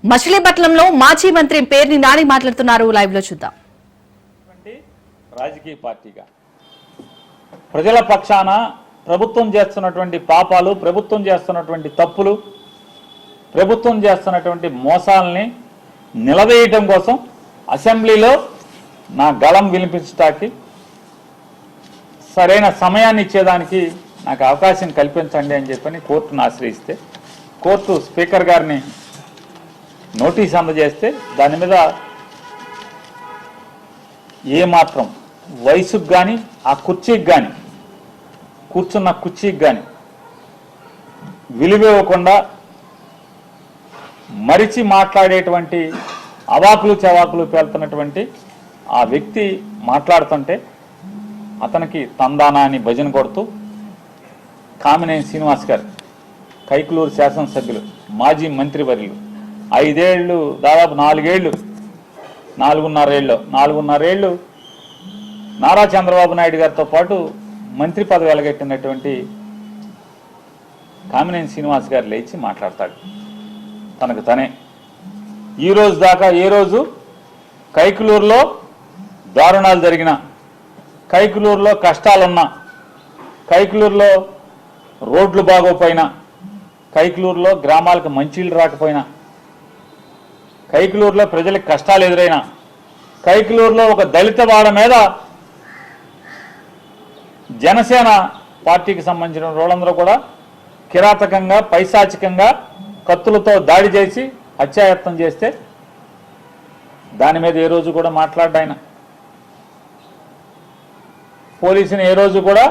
మచిలీపట్నంలో మాజీ మంత్రి పేర్ని నాని మాట్లాడుతున్నారు. లైవ్ లో చూద్దాం. రాజకీయ పార్టీగా ప్రజల పక్షాన ప్రభుత్వం చేస్తున్నటువంటి పాపాలు, ప్రభుత్వం చేస్తున్నటువంటి తప్పులు, ప్రభుత్వం చేస్తున్నటువంటి మోసాలని నిలవేయటం కోసం అసెంబ్లీలో నా గళం వినిపించడానికి సరైన సమయాన్ని ఇచ్చేదానికి నాకు అవకాశం కల్పించండి అని చెప్పని కోర్టును ఆశ్రయిస్తే కోర్టు స్పీకర్ గారిని నోటీస్ అందజేస్తే దాని మీద ఏమాత్రం వయసుకు కానీ ఆ కుర్చీకి కానీ కూర్చున్న కుర్చీకి కానీ విలువివ్వకుండా మరిచి మాట్లాడేటువంటి అవాకులు చవాకులు పేలుతున్నటువంటి ఆ వ్యక్తి మాట్లాడుతుంటే అతనికి తందానా అని భజన కొడుతూ కామినేని శ్రీనివాస్ గారు కైకులూరు శాసనసభ్యులు మాజీ మంత్రివర్యులు 5 ఏళ్ళు దాదాపు 4.5 ఏళ్ళు నారా చంద్రబాబు నాయుడు గారితో పాటు మంత్రి పదవి వెలగెట్టినటువంటి కామినేని శ్రీనివాస్ గారు లేచి మాట్లాడతాడు తనకు తనే. ఈ రోజు దాకా ఏ రోజు కైకులూరులో దారుణాలు జరిగిన, కైకులూరులో కష్టాలున్నా, కైకులూరులో రోడ్లు బాగోపోయినా, కైకులూరులో గ్రామాలకు మంచిళ్ళు రాకపోయినా, కైకులూరులో ప్రజలకు కష్టాలు ఎదురైనా, కైకులూరులో ఒక దళిత వాడ మీద జనసేన పార్టీకి సంబంధించిన వాళ్ళందరూ కూడా కిరాతకంగా పైశాచికంగా కత్తులతో దాడి చేసి హత్యాయత్నం చేస్తే దాని మీద ఏ రోజు కూడా మాట్లాడ్డాయన. పోలీసుని ఏ రోజు కూడా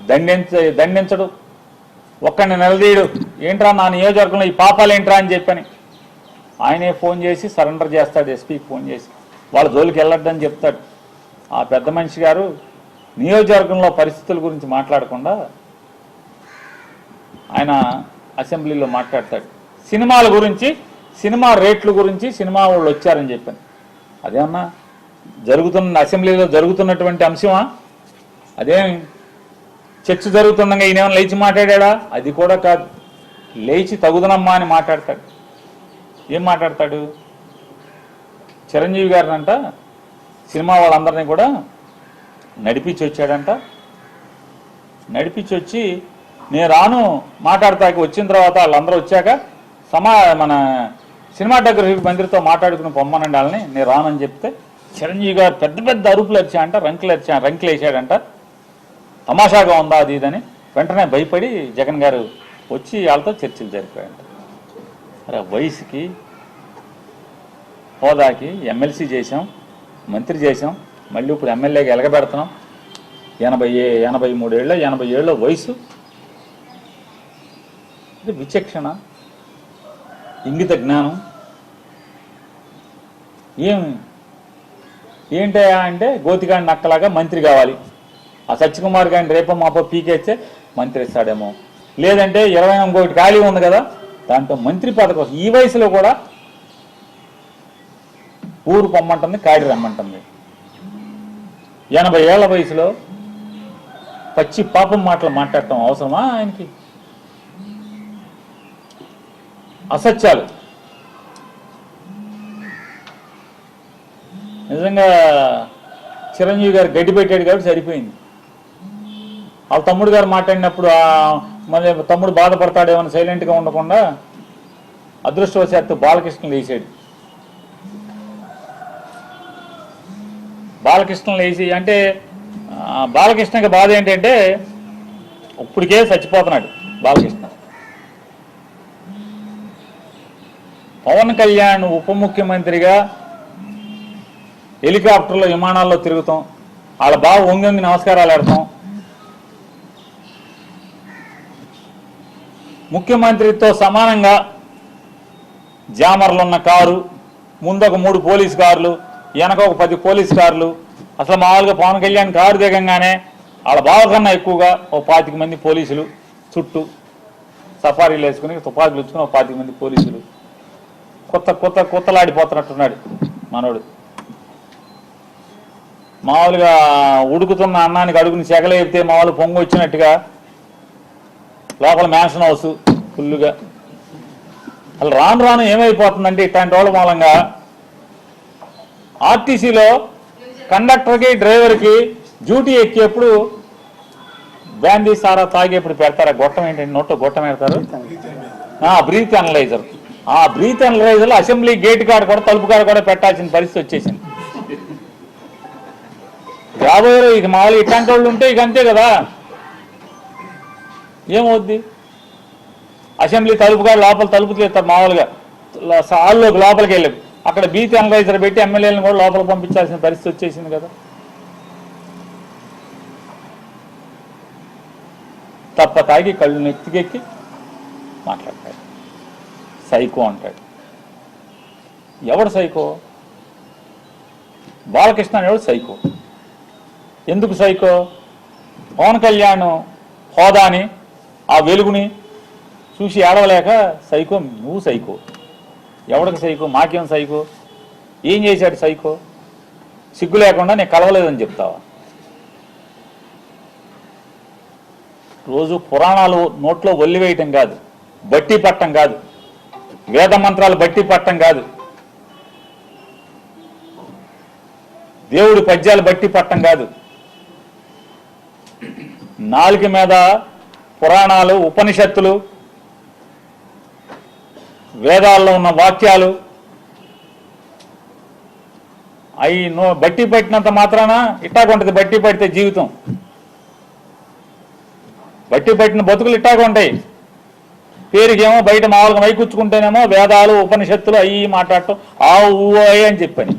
దండించడు, ఒక్కడిని నిలదీయడు. ఏంట్రా నా నియోజకవర్గంలో ఈ పాపాలు ఏంట్రా అని చెప్పని ఆయనే ఫోన్ చేసి సరెండర్ చేస్తాడు. ఎస్పీకి ఫోన్ చేసి వాళ్ళ జోలికి వెళ్ళొద్దని చెప్తాడు. ఆ పెద్ద మనిషి గారు నియోజకవర్గంలో పరిస్థితుల గురించి మాట్లాడకుండా ఆయన అసెంబ్లీలో మాట్లాడతాడు. సినిమాల గురించి, సినిమా రేట్ల గురించి, సినిమా వాళ్ళు వచ్చారని చెప్పాను. అదేమన్నా అసెంబ్లీలో జరుగుతున్నటువంటి అంశమా? అదేం చర్చ జరుగుతుండగా ఈయనేమన్నా లేచి మాట్లాడా? అది కూడా కాదు. లేచి తగుదనమ్మా అని మాట్లాడతాడు. ఏం మాట్లాడతాడు? చిరంజీవి గారినంట సినిమా వాళ్ళందరినీ కూడా నడిపించి వచ్చాడంట. నడిపించి వచ్చి నేను రాను మాట్లాడతాకి వచ్చిన తర్వాత వాళ్ళందరూ వచ్చాక మన సినిమాటోగ్రఫీ మంత్రితో మాట్లాడుకుని పొమ్మనండి వాళ్ళని, నేను రానని చెప్తే చిరంజీవి గారు పెద్ద పెద్ద అరుపులు అరిచాడంట, రంకులు వేసాడంట. తమాషాగా ఉందా అది ఇదని వెంటనే భయపడి జగన్ గారు వచ్చి వాళ్ళతో చర్చలు జరిపాయంట. అరే వయసుకి, హోదాకి ఎమ్మెల్సీ చేసాం, మంత్రి చేసాం, మళ్ళీ ఇప్పుడు ఎమ్మెల్యేగా ఎలగబెడుతున్నాం. 80 ఏళ్ళ వయసు. ఇది విచక్షణ, ఇంగిత జ్ఞానం ఏంటయా అంటే గోతిగాడి నక్కలాగా మంత్రి కావాలి. ఆ సత్యకుమార్ గారిని రేపో మాపో పీకేస్తే మంత్రి ఇస్తాడేమో, లేదంటే 21 ఖాళీ ఉంది కదా దాంట్లో మంత్రి పదవి. ఈ వయసులో కూడా ఊరు పొమ్మంటుంది, కాడి రమ్మంటుంది. 80 ఏళ్ల వయసులో పచ్చి పాపం మాటలు మాట్లాడటం అవసరమా ఆయనకి? అసత్యాలు. నిజంగా చిరంజీవి గారు గడ్డి పెట్టాడు కాబట్టి సరిపోయింది. వాళ్ళ తమ్ముడు గారు మాట్లాడినప్పుడు మళ్ళీ తమ్ముడు బాధపడతాడేమని సైలెంట్గా ఉండకుండా అదృష్టవశాత్తు బాలకృష్ణ లేచాడు. బాలకృష్ణ లేచి అంటే బాలకృష్ణకి బాధ ఏంటంటే ఇప్పటికే చచ్చిపోతున్నాడు బాలకృష్ణ. పవన్ కళ్యాణ్ ఉప ముఖ్యమంత్రిగా హెలికాప్టర్లో విమానాల్లో తిరుగుతాం, వాళ్ళ బావ వంగి నమస్కారాలు పెడతాం. ముఖ్యమంత్రితో సమానంగా జామర్లు ఉన్న కారు, ముందొక 3 పోలీస్ కార్లు, వెనక ఒక 10 పోలీస్ కార్లు. అసలు మామూలుగా పవన్ కళ్యాణ్ కారు దిగంగానే వాళ్ళ బావ కన్నా ఎక్కువగా ఓ 25 మంది పోలీసులు చుట్టూ సఫారీలు వేసుకుని తుపాకులు వచ్చుకుని ఓ 25 మంది పోలీసులు. కొత్తలాడిపోతున్నట్టున్నాడు మనోడు. మామూలుగా ఉడుకుతున్న అన్నానికి అడుగుని సెగలేపితే మామూలు పొంగు వచ్చినట్టుగా లోపల మ్యాన్షన్ హౌస్ ఫుల్లుగా అసలు రాను రాను ఏమైపోతుందంటే ఇట్లాంటి వాళ్ళ మూలంగా ఆర్టీసీలో కండక్టర్కి డ్రైవర్కి డ్యూటీ ఎక్కేప్పుడు బ్యాండీ సారా తాగేప్పుడు పెడతారు. గొట్టం ఏంటంటే నోట్లో గొట్టం పెడతారు, బ్రీత్ అనలైజర్. ఆ బ్రీత్ అనలైజర్ అసెంబ్లీ గేట్ కాడ కూడా తలుపు కాడ కూడా పెట్టాల్సిన పరిస్థితి వచ్చేసింది. రాబోయే ఇక మామూలు ఇట్లాంటి వాళ్ళు ఉంటే ఇక అంతే కదా, ఏమవుద్ది? అసెంబ్లీ తలుపు కాడ లోపల తలుపు తీస్తారు మామూలుగా, హాల్లోకి లోపలికి వెళ్ళి అక్కడ బ్రీత్ అనలైజర్ పెట్టి ఎమ్మెల్యేలను కూడా లోపలికి పంపించాల్సిన పరిస్థితి వచ్చేసింది కదా. తప్ప తాగి కళ్ళు నెత్తికెక్కి మాట్లాడతాడు, సైకో అంటాడు. ఎవడు సైకో? బాలకృష్ణ ఎవడు సైకో? ఎందుకు సైకో? పవన్ కళ్యాణ్ హోదాని ఆ వెలుగుని చూసి ఏడవలేక సైకో. నువ్వు సైకో. ఎవడికి సైకో? మాకేం సైకో? ఏం చేశాడు సైకో? సిగ్గు లేకుండా నేను కలవలేదని చెప్తావా? రోజు పురాణాలు నోట్లో ఒల్లివేయటం కాదు, బట్టి పట్టం కాదు, వేద మంత్రాలు బట్టి పట్టం కాదు, దేవుడి పద్యాలు బట్టి పట్టం కాదు. నాలుక మీద పురాణాలు, ఉపనిషత్తులు, వేదాల్లో ఉన్న వాక్యాలు అవి బట్టి పట్టినంత మాత్రాన ఇట్టాగుంటుంది. బట్టి పడితే జీవితం, బట్టి పట్టిన బతుకులు ఇట్టాగుంటాయి. పేరుకేమో బయట మామూలుగా మైకూర్చుకుంటేనేమో వేదాలు ఉపనిషత్తులు అవి మాట్లాడటం ఆ ఊ అని చెప్పని